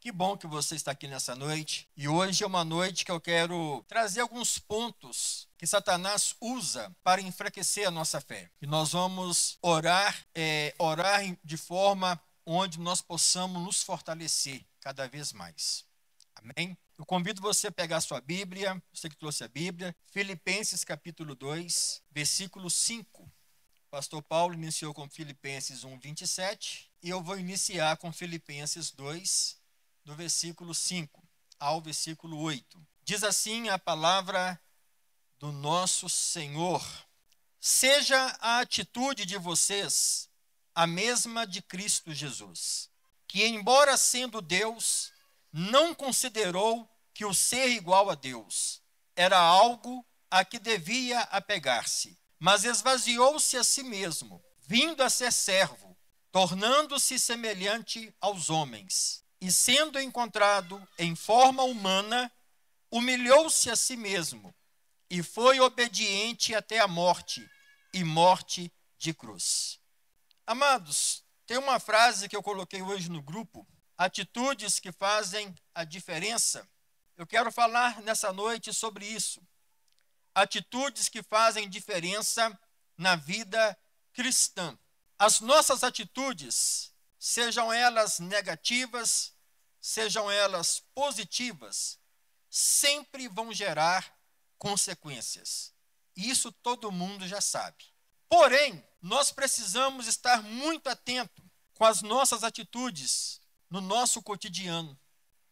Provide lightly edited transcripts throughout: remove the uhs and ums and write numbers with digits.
Que bom que você está aqui nessa noite. E hoje é uma noite que eu quero trazer alguns pontos que Satanás usa para enfraquecer a nossa fé. E nós vamos orar de forma onde nós possamos nos fortalecer cada vez mais. Amém? Eu convido você a pegar a sua Bíblia, você que trouxe a Bíblia, Filipenses capítulo 2, versículo 5. O pastor Paulo iniciou com Filipenses 1, 27, e eu vou iniciar com Filipenses 2, do versículo 5 ao versículo 8. Diz assim a palavra do nosso Senhor: seja a atitude de vocês a mesma de Cristo Jesus, que, embora sendo Deus, não considerou que o ser igual a Deus era algo a que devia apegar-se, mas esvaziou-se a si mesmo, vindo a ser servo, tornando-se semelhante aos homens. E sendo encontrado em forma humana, humilhou-se a si mesmo e foi obediente até a morte, e morte de cruz. Amados, tem uma frase que eu coloquei hoje no grupo: atitudes que fazem a diferença. Eu quero falar nessa noite sobre isso. Atitudes que fazem diferença na vida cristã. As nossas atitudes, sejam elas negativas, sejam elas positivas, sempre vão gerar consequências. Isso todo mundo já sabe. Porém, nós precisamos estar muito atentos com as nossas atitudes no nosso cotidiano.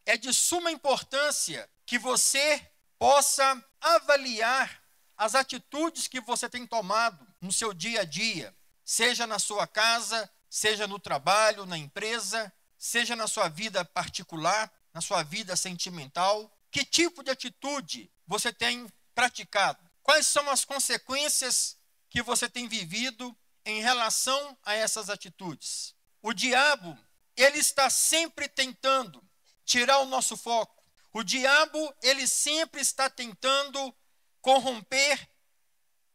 É de suma importância que você possa avaliar as atitudes que você tem tomado no seu dia a dia, seja na sua casa, seja no trabalho, na empresa, seja na sua vida particular, na sua vida sentimental. Que tipo de atitude você tem praticado? Quais são as consequências que você tem vivido em relação a essas atitudes? O diabo, ele está sempre tentando tirar o nosso foco. O diabo, ele sempre está tentando corromper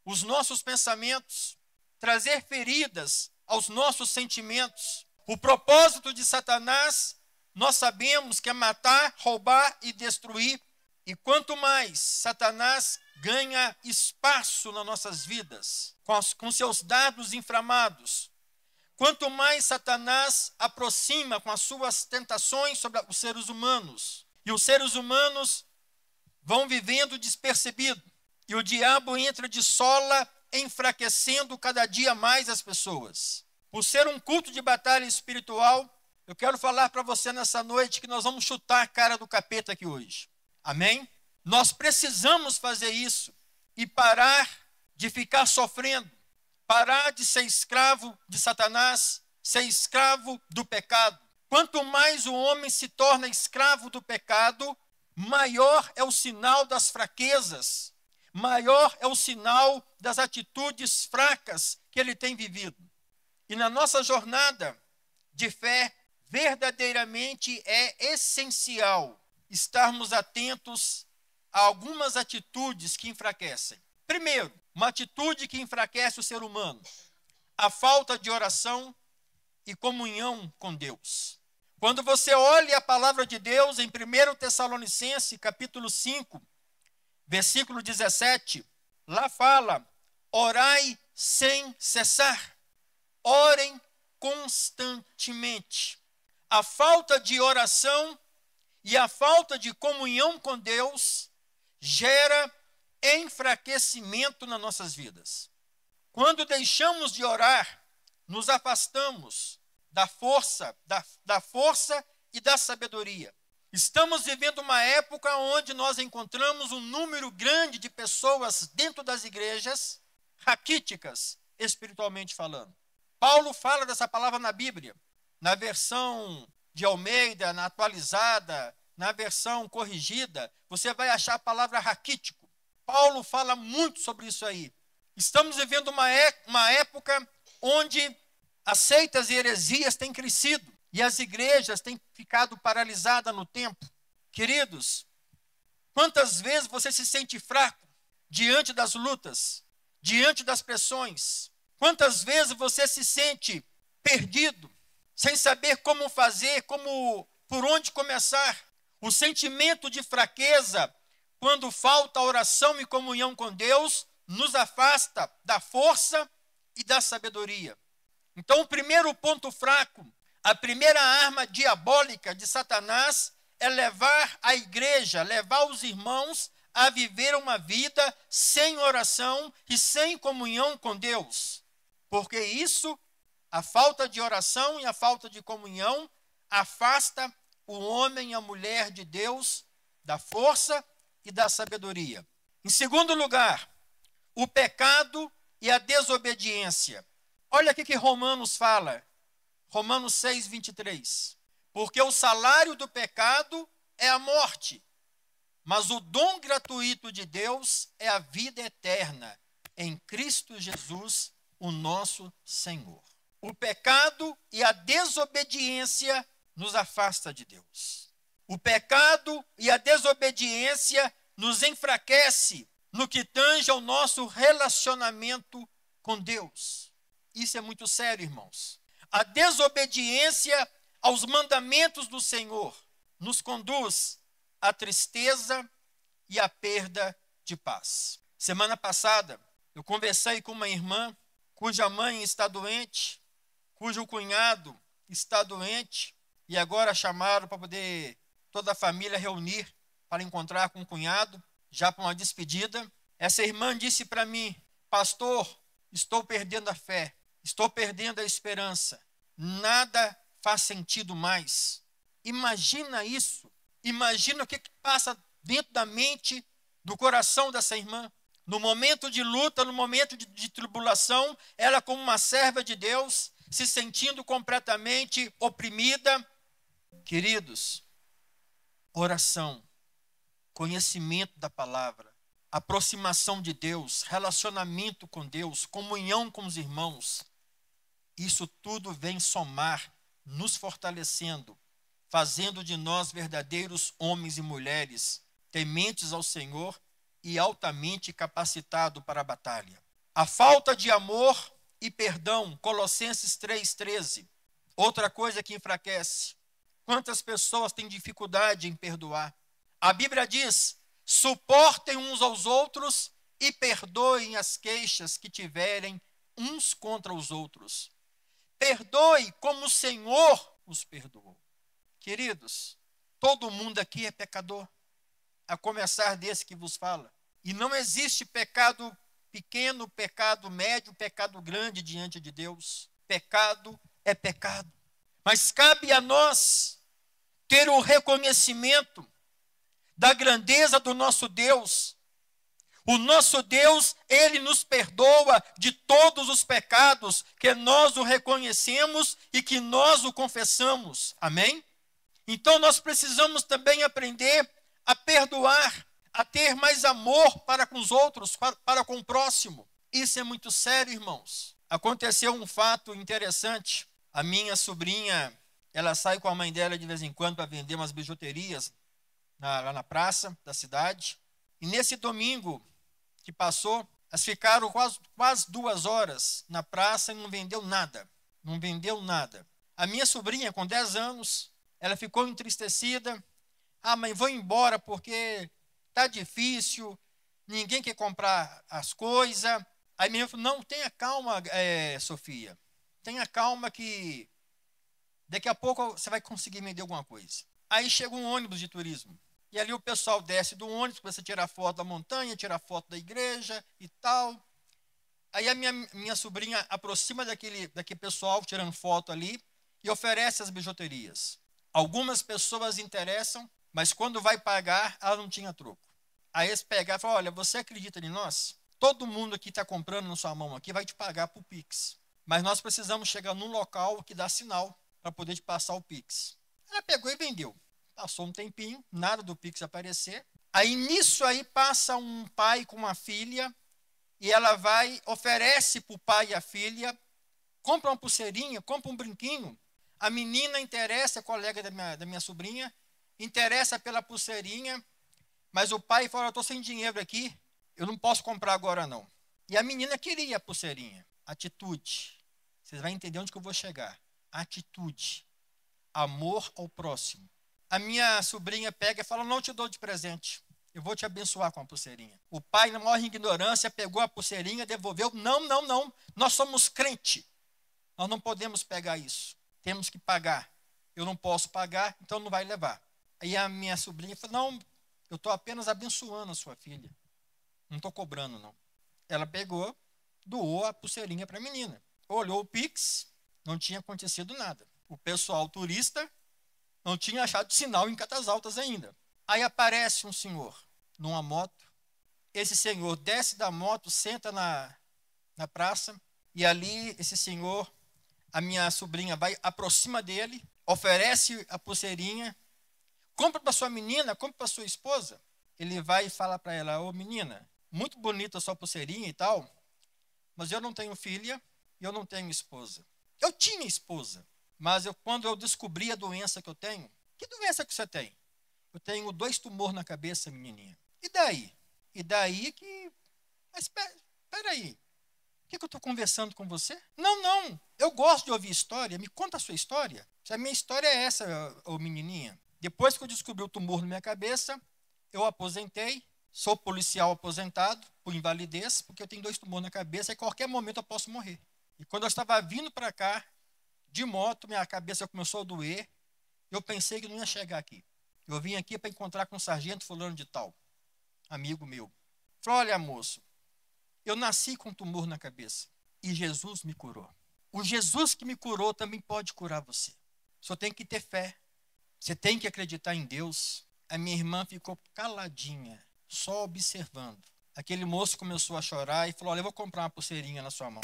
os nossos pensamentos, trazer feridas aos nossos sentimentos. O propósito de Satanás, nós sabemos que é matar, roubar e destruir. E quanto mais Satanás ganha espaço nas nossas vidas, com seus dardos inflamados, quanto mais Satanás aproxima com as suas tentações sobre os seres humanos, e os seres humanos vão vivendo despercebido, e o diabo entra de sola, enfraquecendo cada dia mais as pessoas. Por ser um culto de batalha espiritual, eu quero falar para você nessa noite que nós vamos chutar a cara do capeta aqui hoje. Amém? Nós precisamos fazer isso e parar de ficar sofrendo, parar de ser escravo de Satanás, ser escravo do pecado. Quanto mais o homem se torna escravo do pecado, maior é o sinal das fraquezas, maior é o sinal das atitudes fracas que ele tem vivido. E na nossa jornada de fé, verdadeiramente é essencial estarmos atentos a algumas atitudes que enfraquecem. Primeiro, uma atitude que enfraquece o ser humano: a falta de oração e comunhão com Deus. Quando você olha a palavra de Deus em 1 Tessalonicenses, capítulo 5, versículo 17, lá fala: orai sem cessar, orem constantemente. A falta de oração e a falta de comunhão com Deus gera enfraquecimento nas nossas vidas. Quando deixamos de orar, nos afastamos da força e da sabedoria. Estamos vivendo uma época onde nós encontramos um número grande de pessoas dentro das igrejas raquíticas, espiritualmente falando. Paulo fala dessa palavra na Bíblia, na versão de Almeida, na atualizada, na versão corrigida, você vai achar a palavra raquítico. Paulo fala muito sobre isso aí. Estamos vivendo uma época onde as seitas e heresias têm crescido e as igrejas têm ficado paralisadas no tempo. Queridos, quantas vezes você se sente fraco diante das lutas, diante das pressões? Quantas vezes você se sente perdido, sem saber como fazer, como por onde começar. O sentimento de fraqueza, quando falta oração e comunhão com Deus, nos afasta da força e da sabedoria. Então, o primeiro ponto fraco, a primeira arma diabólica de Satanás é levar a igreja, levar os irmãos a viver uma vida sem oração e sem comunhão com Deus. Porque isso, a falta de oração e a falta de comunhão, afasta o homem e a mulher de Deus da força e da sabedoria. Em segundo lugar, o pecado e a desobediência. Olha o que Romanos fala, Romanos 6, 23. Porque o salário do pecado é a morte, mas o dom gratuito de Deus é a vida eterna, em Cristo Jesus, o nosso Senhor. O pecado e a desobediência nos afasta de Deus. O pecado e a desobediência nos enfraquece no que tange ao nosso relacionamento com Deus. Isso é muito sério, irmãos. A desobediência aos mandamentos do Senhor nos conduz à tristeza e à perda de paz. Semana passada, eu conversei com uma irmã cuja mãe está doente, cujo cunhado está doente, e agora chamaram para poder toda a família reunir para encontrar com o cunhado, já para uma despedida. Essa irmã disse para mim: pastor, estou perdendo a fé, estou perdendo a esperança, nada faz sentido mais. Imagina isso, imagina o que passa dentro da mente, do coração dessa irmã. No momento de luta, no momento de tribulação, ela como uma serva de Deus, se sentindo completamente oprimida. Queridos, oração, conhecimento da palavra, aproximação de Deus, relacionamento com Deus, comunhão com os irmãos, isso tudo vem somar, nos fortalecendo, fazendo de nós verdadeiros homens e mulheres, tementes ao Senhor e altamente capacitados para a batalha. A falta de amor e perdão, Colossenses 3,13, outra coisa que enfraquece. Quantas pessoas têm dificuldade em perdoar? A Bíblia diz: suportem uns aos outros e perdoem as queixas que tiverem uns contra os outros. Perdoe como o Senhor os perdoou. Queridos, todo mundo aqui é pecador, a começar desse que vos fala. E não existe pecado pequeno, pecado médio, pecado grande diante de Deus. Pecado é pecado. Mas cabe a nós ter o reconhecimento da grandeza do nosso Deus. O nosso Deus, Ele nos perdoa de todos os pecados que nós o reconhecemos e que nós o confessamos. Amém? Então nós precisamos também aprender a perdoar, a ter mais amor para com os outros, para com o próximo. Isso é muito sério, irmãos. Aconteceu um fato interessante. A minha sobrinha, ela sai com a mãe dela de vez em quando para vender umas bijuterias lá na praça da cidade. E nesse domingo que passou, elas ficaram quase 2 horas na praça e não vendeu nada. Não vendeu nada. A minha sobrinha, com 10 anos, ela ficou entristecida. Ah, mãe, vou embora porque está difícil, ninguém quer comprar as coisas. Aí minha irmã falou: não, tenha calma, Sofia. Tenha calma que daqui a pouco você vai conseguir vender alguma coisa. Aí chega um ônibus de turismo. E ali o pessoal desce do ônibus, começa a tirar foto da montanha, tirar foto da igreja e tal. Aí a minha sobrinha aproxima daquele pessoal tirando foto ali e oferece as bijuterias. Algumas pessoas interessam, mas quando vai pagar, ela não tinha troco. Aí eles pegaram e falaram: olha, você acredita em nós? Todo mundo que está comprando na sua mão aqui vai te pagar por Pix. Mas nós precisamos chegar num local que dá sinal para poder te passar o Pix. Ela pegou e vendeu. Passou um tempinho, nada do Pix aparecer. Aí nisso aí passa um pai com uma filha e ela vai, oferece para o pai e a filha, compra uma pulseirinha, compra um brinquinho. A menina interessa, a colega da minha sobrinha, interessa pela pulseirinha, mas o pai fala: eu estou sem dinheiro aqui, eu não posso comprar agora não. E a menina queria a pulseirinha. Atitude. Vocês vão entender onde que eu vou chegar. Atitude. Amor ao próximo. A minha sobrinha pega e fala, não te dou de presente. Eu vou te abençoar com a pulseirinha. O pai, na maior ignorância, pegou a pulseirinha, devolveu. Não, não, não. Nós somos crente. Nós não podemos pegar isso. Temos que pagar. Eu não posso pagar, então não vai levar. Aí a minha sobrinha falou, não, eu estou apenas abençoando a sua filha. Não estou cobrando, não. Ela pegou, doou a pulseirinha para a menina. Olhou o Pix, não tinha acontecido nada. O pessoal turista não tinha achado sinal em Catas Altas ainda. Aí aparece um senhor numa moto. Esse senhor desce da moto, senta na praça. E ali, esse senhor, a minha sobrinha vai, aproxima dele, oferece a pulseirinha. Compra para sua menina, compra para sua esposa. Ele vai e fala para ela, ô menina, muito bonita a sua pulseirinha e tal, mas eu não tenho filha e eu não tenho esposa. Eu tinha esposa, mas quando eu descobri a doença que eu tenho, que doença que você tem? Eu tenho 2 tumores na cabeça, menininha. E daí? E daí que... Mas espera aí. O que eu estou conversando com você? Não, não. Eu gosto de ouvir história. Me conta a sua história. Se a minha história é essa, ô menininha. Depois que eu descobri o tumor na minha cabeça, eu aposentei. Sou policial aposentado por invalidez, porque eu tenho 2 tumores na cabeça e a qualquer momento eu posso morrer. E quando eu estava vindo para cá, de moto, minha cabeça começou a doer. Eu pensei que não ia chegar aqui. Eu vim aqui para encontrar com o sargento fulano de tal, amigo meu. Falei, olha, moço, eu nasci com um tumor na cabeça e Jesus me curou. O Jesus que me curou também pode curar você. Só tem que ter fé. Você tem que acreditar em Deus. A minha irmã ficou caladinha, só observando. Aquele moço começou a chorar e falou, olha, eu vou comprar uma pulseirinha na sua mão.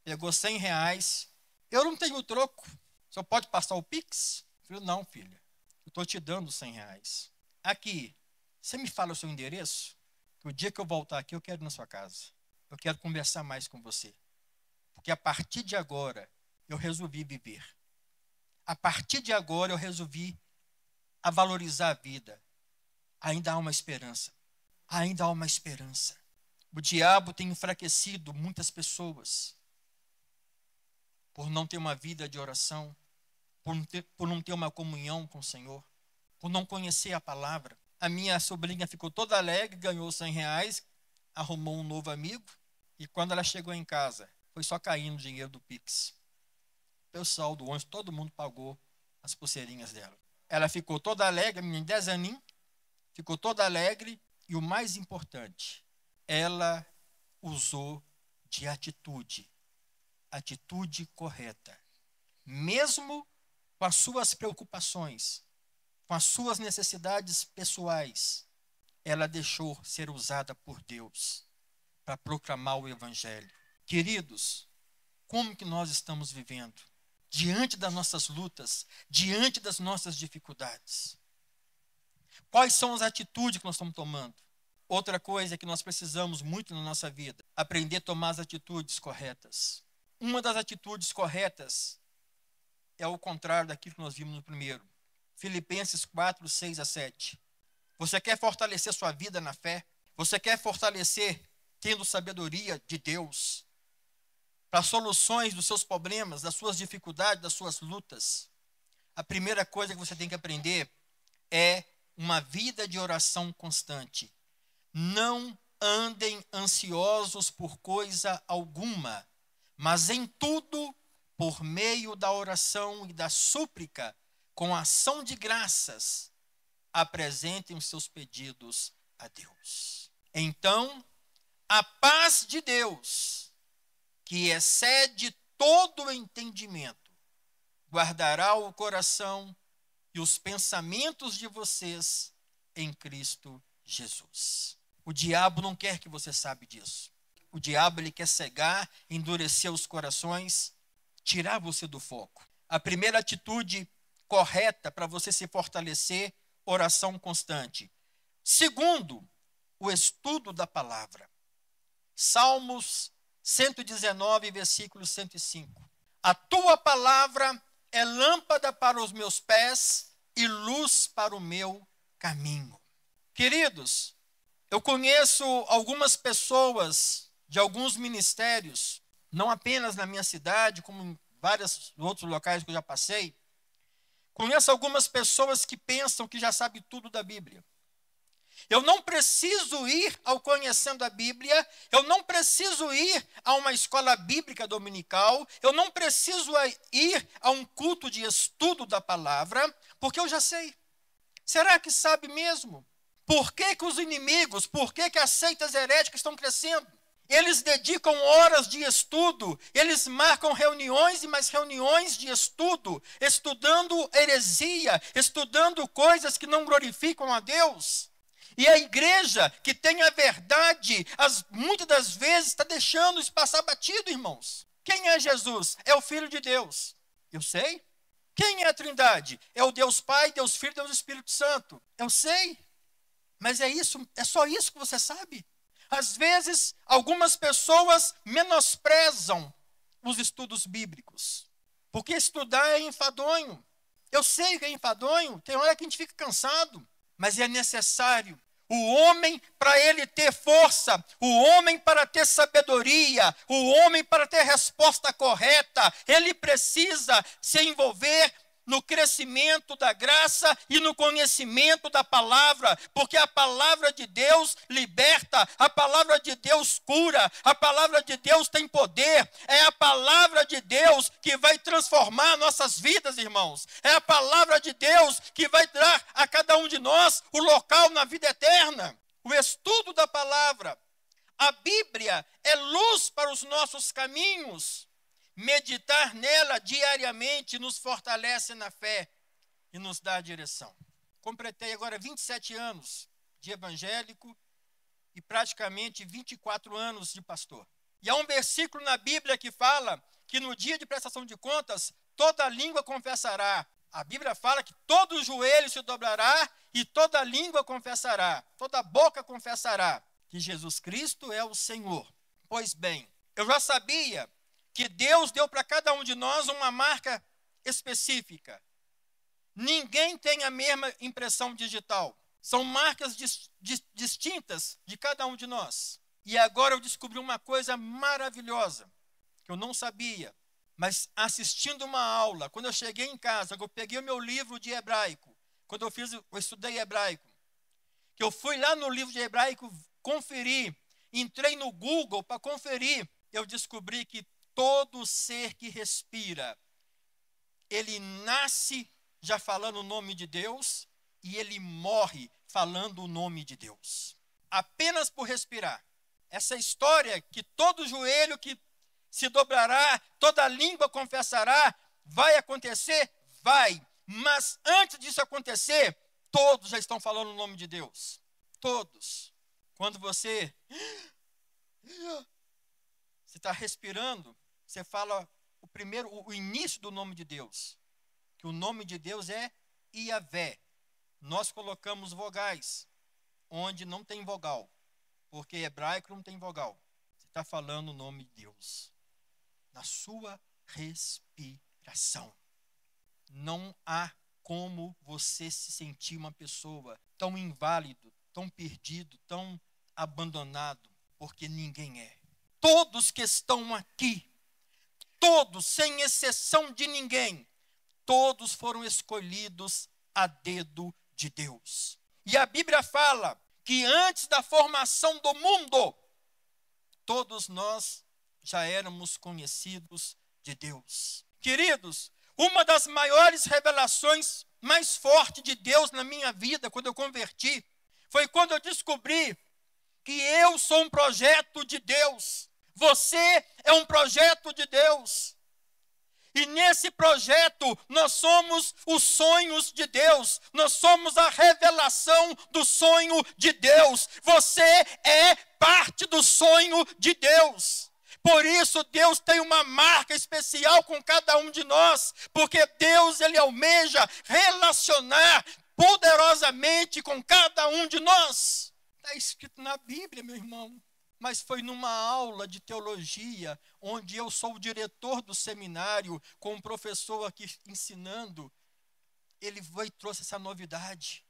Pegou R$100. Eu não tenho troco. Só pode passar o Pix? Eu falei, não, filha. Eu estou te dando R$100. Aqui, você me fala o seu endereço? Que o dia que eu voltar aqui, eu quero ir na sua casa. Eu quero conversar mais com você. Porque a partir de agora, eu resolvi viver. A partir de agora, eu resolvi a valorizar a vida. Ainda há uma esperança. Ainda há uma esperança. O diabo tem enfraquecido muitas pessoas por não ter uma vida de oração, por não ter uma comunhão com o Senhor, por não conhecer a palavra. A minha sobrinha ficou toda alegre, ganhou R$100, arrumou um novo amigo, e quando ela chegou em casa, foi só caindo o dinheiro do Pix. O pessoal do ônibus, todo mundo pagou as pulseirinhas dela. Ela ficou toda alegre, a menina de 10 aninhos, ficou toda alegre, e o mais importante, ela usou de atitude correta. Mesmo com as suas preocupações, com as suas necessidades pessoais, ela deixou ser usada por Deus para proclamar o Evangelho. Queridos, como que nós estamos vivendo? Diante das nossas lutas, diante das nossas dificuldades. Quais são as atitudes que nós estamos tomando? Outra coisa que nós precisamos muito na nossa vida, aprender a tomar as atitudes corretas. Uma das atitudes corretas é o contrário daquilo que nós vimos no primeiro. Filipenses 4, 6 a 7. Você quer fortalecer sua vida na fé? Você quer fortalecer tendo sabedoria de Deus para soluções dos seus problemas, das suas dificuldades, das suas lutas? A primeira coisa que você tem que aprender é uma vida de oração constante. Não andem ansiosos por coisa alguma, mas em tudo, por meio da oração e da súplica, com ação de graças, apresentem os seus pedidos a Deus. Então, a paz de Deus, que excede todo o entendimento, guardará o coração e os pensamentos de vocês em Cristo Jesus. O diabo não quer que você saiba disso. O diabo ele quer cegar, endurecer os corações, tirar você do foco. A primeira atitude correta para você se fortalecer, oração constante. Segundo, o estudo da palavra. Salmos 119, versículo 105. A tua palavra é lâmpada para os meus pés e luz para o meu caminho. Queridos, eu conheço algumas pessoas de alguns ministérios, não apenas na minha cidade, como em vários outros locais que eu já passei, Conheço algumas pessoas que pensam que já sabem tudo da Bíblia. Eu não preciso ir ao Conhecendo a Bíblia, eu não preciso ir a uma escola bíblica dominical, eu não preciso ir a um culto de estudo da palavra, porque eu já sei. Será que sabe mesmo? Por que que os inimigos, por que que as seitas heréticas estão crescendo? Eles dedicam horas de estudo, eles marcam reuniões e mais reuniões de estudo, estudando heresia, estudando coisas que não glorificam a Deus. E a igreja que tem a verdade, muitas das vezes está deixando isso passar batido, irmãos. Quem é Jesus? É o Filho de Deus. Eu sei. Quem é a Trindade? É o Deus Pai, Deus Filho, Deus Espírito Santo. Eu sei. Mas é isso, é só isso que você sabe. Às vezes, algumas pessoas menosprezam os estudos bíblicos. Porque estudar é enfadonho. Eu sei que é enfadonho, tem hora que a gente fica cansado. Mas é necessário. O homem para ele ter força, o homem para ter sabedoria, o homem para ter resposta correta, ele precisa se envolver no crescimento da graça e no conhecimento da palavra, porque a palavra de Deus liberta, a palavra de Deus cura, a palavra de Deus tem poder, é a palavra de Deus que vai transformar nossas vidas, irmãos, é a palavra de Deus que vai dar a cada um de nós o local na vida eterna. O estudo da palavra, a Bíblia é luz para os nossos caminhos. Meditar nela diariamente nos fortalece na fé e nos dá a direção. Completei agora 27 anos de evangélico e praticamente 24 anos de pastor. E há um versículo na Bíblia que fala que no dia de prestação de contas, toda língua confessará. A Bíblia fala que todo joelho se dobrará e toda língua confessará, toda boca confessará que Jesus Cristo é o Senhor. Pois bem, eu já sabia que Deus deu para cada um de nós uma marca específica. Ninguém tem a mesma impressão digital. São marcas distintas de cada um de nós. E agora eu descobri uma coisa maravilhosa, que eu não sabia. Mas assistindo uma aula, quando eu cheguei em casa, eu peguei o meu livro de hebraico, quando eu estudei hebraico, que eu fui lá no livro de hebraico conferir, entrei no Google para conferir, eu descobri que todo ser que respira, ele nasce já falando o nome de Deus e ele morre falando o nome de Deus. Apenas por respirar. Essa história que todo joelho que se dobrará, toda língua confessará, vai acontecer? Vai. Mas antes disso acontecer, todos já estão falando o nome de Deus. Todos. Quando você está respirando, você fala o início do nome de Deus. Que o nome de Deus é Iavé. Nós colocamos vogais onde não tem vogal. Porque hebraico não tem vogal. Você está falando o nome de Deus. Na sua respiração. Não há como você se sentir uma pessoa tão inválido, tão perdido, tão abandonado, porque ninguém é. Todos que estão aqui, todos, sem exceção de ninguém, todos foram escolhidos a dedo de Deus. E a Bíblia fala que antes da formação do mundo, todos nós já éramos conhecidos de Deus. Queridos, uma das maiores revelações mais fortes de Deus na minha vida, quando eu converti, foi quando eu descobri que eu sou um projeto de Deus. Você é um projeto de Deus. E nesse projeto, nós somos os sonhos de Deus. Nós somos a revelação do sonho de Deus. Você é parte do sonho de Deus. Por isso, Deus tem uma marca especial com cada um de nós. Porque Deus, Ele almeja relacionar poderosamente com cada um de nós. Está escrito na Bíblia, meu irmão. Mas foi numa aula de teologia, onde eu sou o diretor do seminário, com um professor aqui ensinando, ele foi e trouxe essa novidade.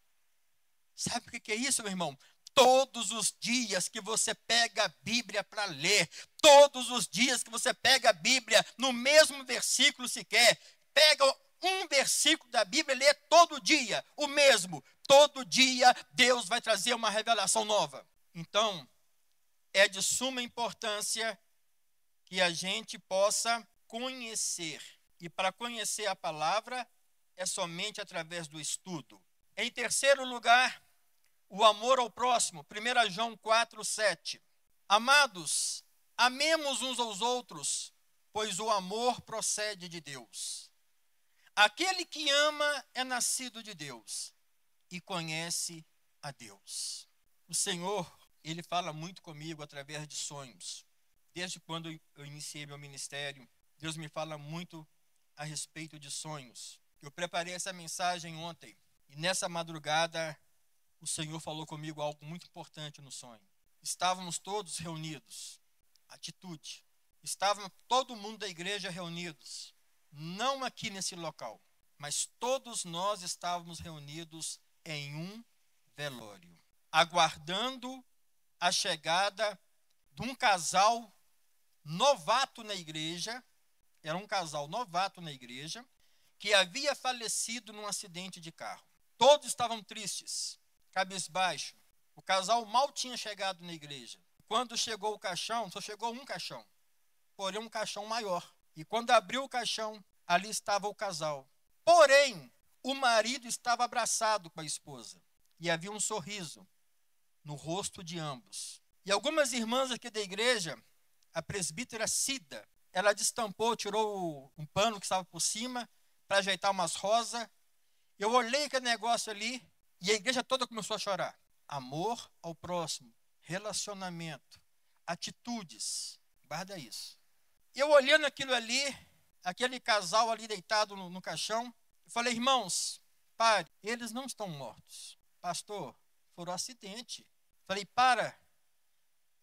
Sabe o que é isso, meu irmão? Todos os dias que você pega a Bíblia para ler, todos os dias que você pega a Bíblia, no mesmo versículo sequer, pega um versículo da Bíblia e ler todo dia o mesmo. Todo dia Deus vai trazer uma revelação nova. Então, é de suma importância que a gente possa conhecer. E para conhecer a palavra, é somente através do estudo. Em terceiro lugar, o amor ao próximo. 1 João 4:7. Amados, amemos uns aos outros, pois o amor procede de Deus. Aquele que ama é nascido de Deus e conhece a Deus. O Senhor, Ele fala muito comigo através de sonhos. Desde quando eu iniciei meu ministério, Deus me fala muito a respeito de sonhos. Eu preparei essa mensagem ontem e nessa madrugada o Senhor falou comigo algo muito importante no sonho. Estávamos todos reunidos, atitude. Estava todo mundo da igreja reunidos, não aqui nesse local, mas todos nós estávamos reunidos em um velório, aguardando a chegada de um casal novato na igreja. Era um casal novato na igreja, que havia falecido num acidente de carro. Todos estavam tristes, cabisbaixo. O casal mal tinha chegado na igreja. Quando chegou o caixão, só chegou um caixão, porém um caixão maior. E quando abriu o caixão, ali estava o casal. Porém, o marido estava abraçado com a esposa. E havia um sorriso no rosto de ambos. E algumas irmãs aqui da igreja, a presbítera Cida, ela destampou, tirou um pano que estava por cima para ajeitar umas rosas. Eu olhei aquele negócio ali e a igreja toda começou a chorar. Amor ao próximo, relacionamento, atitudes, guarda isso. Eu olhando aquilo ali, aquele casal ali deitado no caixão, eu falei, irmãos, pare, eles não estão mortos. Pastor, foi um acidente. Falei, para.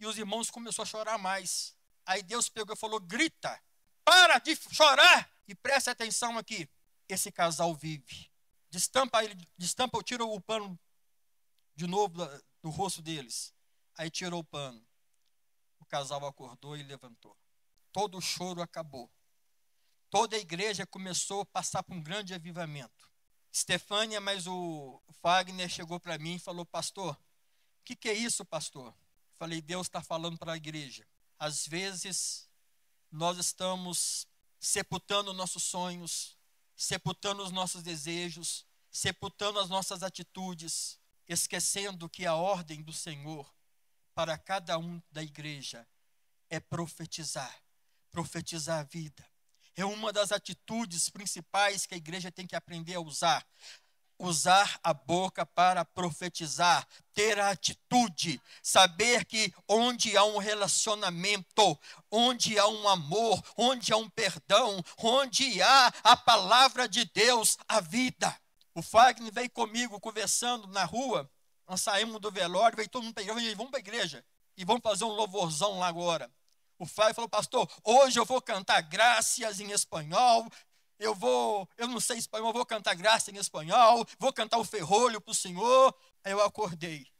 E os irmãos começaram a chorar mais. Aí Deus pegou e falou, grita, para de chorar e preste atenção aqui. Esse casal vive. Destampa ele, destampa, eu tiro o pano de novo do rosto deles. Aí tirou o pano. O casal acordou e levantou. Todo o choro acabou. Toda a igreja começou a passar por um grande avivamento. Estefânia, mas o Wagner chegou para mim e falou, pastor, o que é isso, pastor? Falei, Deus está falando para a igreja. Às vezes, nós estamos sepultando nossos sonhos, sepultando os nossos desejos, sepultando as nossas atitudes, esquecendo que a ordem do Senhor para cada um da igreja é profetizar, profetizar a vida. É uma das atitudes principais que a igreja tem que aprender a usar. Usar a boca para profetizar, ter a atitude, saber que onde há um relacionamento, onde há um amor, onde há um perdão, onde há a palavra de Deus, a vida. O Fagner veio comigo conversando na rua, nós saímos do velório, veio todo mundo para a igreja, vamos para a igreja e vamos fazer um louvorzão lá agora. O Fagner falou, pastor, hoje eu vou cantar graças em espanhol. Eu não sei espanhol, vou cantar graça em espanhol, vou cantar o ferrolho para o Senhor. Aí eu acordei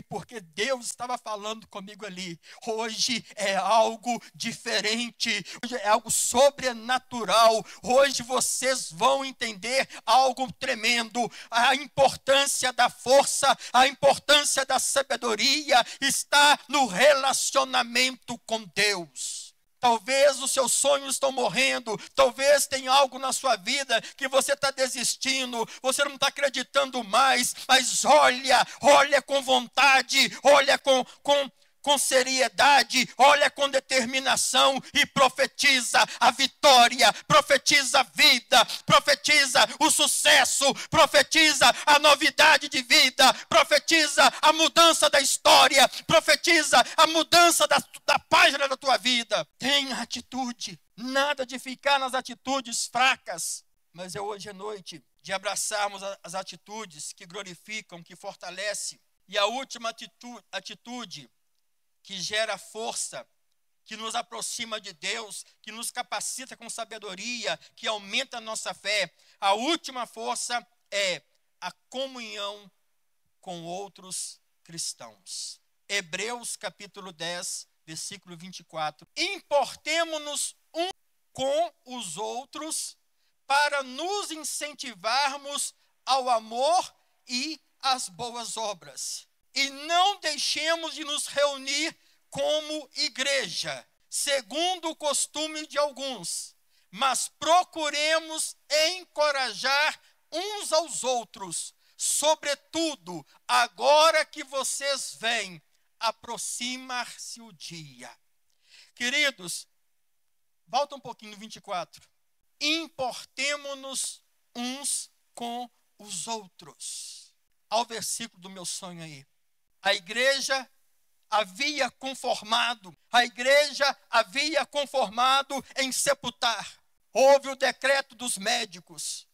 porque Deus estava falando comigo ali. Hoje é algo diferente, hoje é algo sobrenatural. Hoje vocês vão entender algo tremendo. A importância da força, a importância da sabedoria está no relacionamento com Deus. Talvez os seus sonhos estão morrendo, talvez tenha algo na sua vida que você está desistindo, você não está acreditando mais, mas olha com vontade, olha com seriedade, olha com determinação e profetiza a vitória, profetiza a vida, profetiza o sucesso, profetiza a novidade de vida, profetiza a mudança da história, profetiza a mudança da página da tua vida. Tenha atitude, nada de ficar nas atitudes fracas, mas é hoje à noite de abraçarmos as atitudes que glorificam, que fortalecem. E a última atitude que gera força, que nos aproxima de Deus, que nos capacita com sabedoria, que aumenta a nossa fé. A última força é a comunhão com outros cristãos. Hebreus capítulo 10, versículo 24. Importemo-nos uns com os outros para nos incentivarmos ao amor e às boas obras. E não deixemos de nos reunir como igreja, segundo o costume de alguns, mas procuremos encorajar uns aos outros, sobretudo agora que vocês veem aproximar-se o dia. Queridos, volta um pouquinho no 24. Importemo-nos uns com os outros. Ao versículo do meu sonho aí. A igreja havia conformado em sepultar. Houve o decreto dos médicos.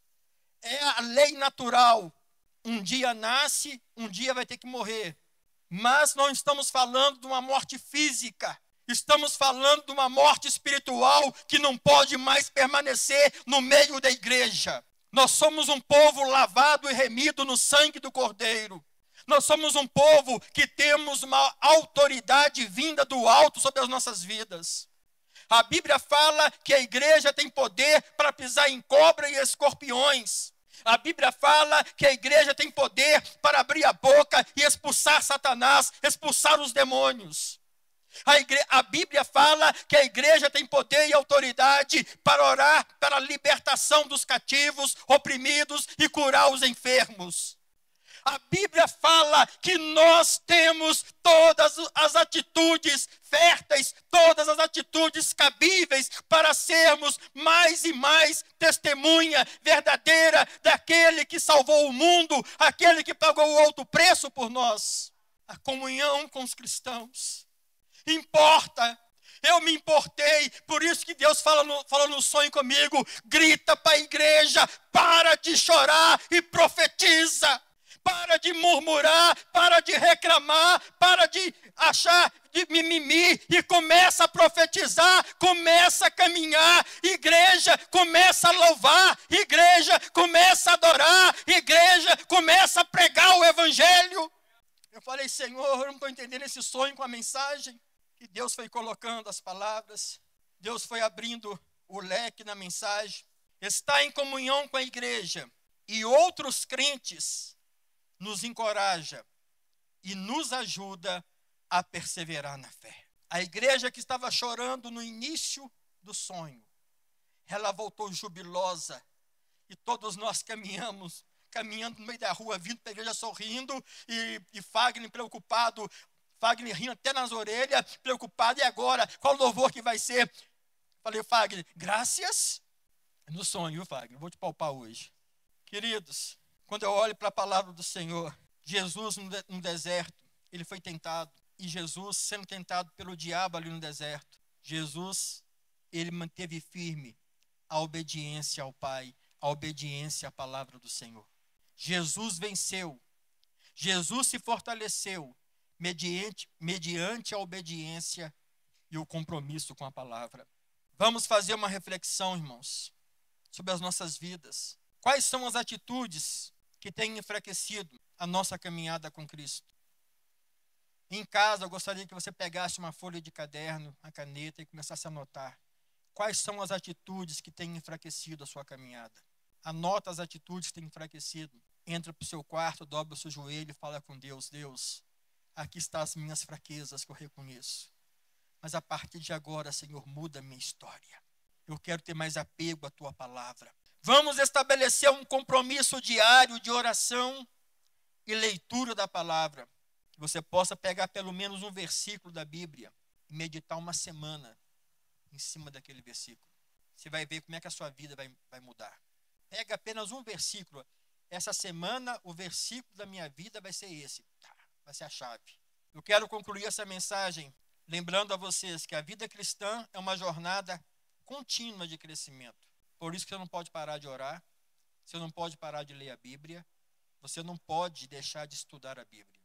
É a lei natural. Um dia nasce, um dia vai ter que morrer. Mas não estamos falando de uma morte física. Estamos falando de uma morte espiritual que não pode mais permanecer no meio da igreja. Nós somos um povo lavado e remido no sangue do Cordeiro. Nós somos um povo que temos uma autoridade vinda do alto sobre as nossas vidas. A Bíblia fala que a igreja tem poder para pisar em cobra e escorpiões. A Bíblia fala que a igreja tem poder para abrir a boca e expulsar Satanás, expulsar os demônios. A Bíblia fala que a igreja tem poder e autoridade para orar para a libertação dos cativos, oprimidos e curar os enfermos. A Bíblia fala que nós temos todas as atitudes férteis, todas as atitudes cabíveis para sermos mais e mais testemunha verdadeira daquele que salvou o mundo, aquele que pagou o alto preço por nós. A comunhão com os cristãos importa. Eu me importei, por isso que Deus falou no sonho comigo, grita para a igreja, para de chorar e profetiza. Para de murmurar, para de reclamar, para de achar de mimimi e começa a profetizar, começa a caminhar, igreja começa a louvar, igreja começa a adorar, igreja começa a pregar o evangelho. Eu falei, Senhor, eu não estou entendendo esse sonho com a mensagem. E Deus foi colocando as palavras, Deus foi abrindo o leque na mensagem. Está em comunhão com a igreja e outros crentes nos encoraja e nos ajuda a perseverar na fé. A igreja que estava chorando no início do sonho, ela voltou jubilosa e todos nós caminhando no meio da rua, vindo para a igreja sorrindo e Fagner preocupado, Fagner rindo até nas orelhas, preocupado, e agora? Qual louvor que vai ser? Falei, Fagner, graças no sonho, viu, Fagner? Vou te palpar hoje. Queridos, quando eu olho para a palavra do Senhor, Jesus no deserto, ele foi tentado. E Jesus sendo tentado pelo diabo ali no deserto. Jesus, ele manteve firme a obediência ao Pai, a obediência à palavra do Senhor. Jesus venceu. Jesus se fortaleceu mediante a obediência e o compromisso com a palavra. Vamos fazer uma reflexão, irmãos, sobre as nossas vidas. Quais são as atitudes que têm enfraquecido a nossa caminhada com Cristo? Em casa, eu gostaria que você pegasse uma folha de caderno, a caneta e começasse a anotar. Quais são as atitudes que têm enfraquecido a sua caminhada? Anota as atitudes que têm enfraquecido. Entra para o seu quarto, dobra o seu joelho e fala com Deus. Deus, aqui estão as minhas fraquezas que eu reconheço. Mas a partir de agora, Senhor, muda a minha história. Eu quero ter mais apego à Tua palavra. Vamos estabelecer um compromisso diário de oração e leitura da palavra. Que você possa pegar pelo menos um versículo da Bíblia e meditar uma semana em cima daquele versículo. Você vai ver como é que a sua vida vai mudar. Pega apenas um versículo. Essa semana, o versículo da minha vida vai ser esse. Vai ser a chave. Eu quero concluir essa mensagem lembrando a vocês que a vida cristã é uma jornada contínua de crescimento. Por isso que você não pode parar de orar, você não pode parar de ler a Bíblia, você não pode deixar de estudar a Bíblia.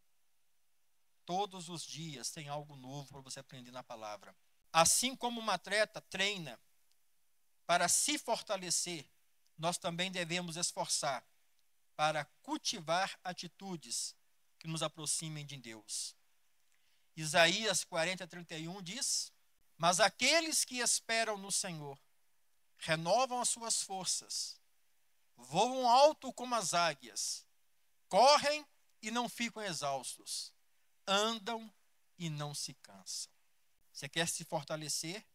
Todos os dias tem algo novo para você aprender na palavra. Assim como um atleta treina para se fortalecer, nós também devemos esforçar para cultivar atitudes que nos aproximem de Deus. Isaías 40:31 diz: mas aqueles que esperam no Senhor renovam as suas forças, voam alto como as águias, correm e não ficam exaustos, andam e não se cansam. Você quer se fortalecer?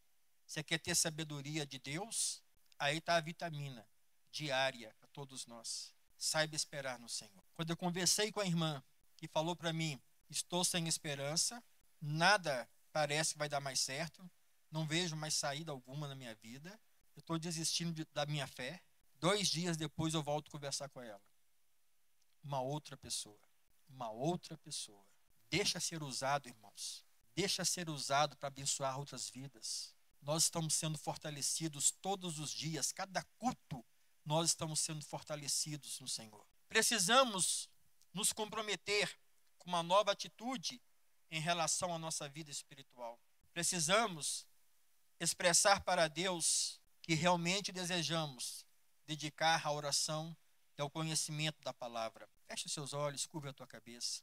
Você quer ter sabedoria de Deus? Aí está a vitamina diária para todos nós. Saiba esperar no Senhor. Quando eu conversei com a irmã que falou para mim, estou sem esperança, nada parece que vai dar mais certo, não vejo mais saída alguma na minha vida, eu estou desistindo da minha fé. 2 dias depois eu volto a conversar com ela. Uma outra pessoa. Uma outra pessoa. Deixa ser usado, irmãos. Deixa ser usado para abençoar outras vidas. Nós estamos sendo fortalecidos todos os dias. Cada culto, nós estamos sendo fortalecidos no Senhor. Precisamos nos comprometer com uma nova atitude em relação à nossa vida espiritual. Precisamos expressar para Deus que realmente desejamos dedicar à oração e ao conhecimento da palavra. Feche os seus olhos, curva a tua cabeça.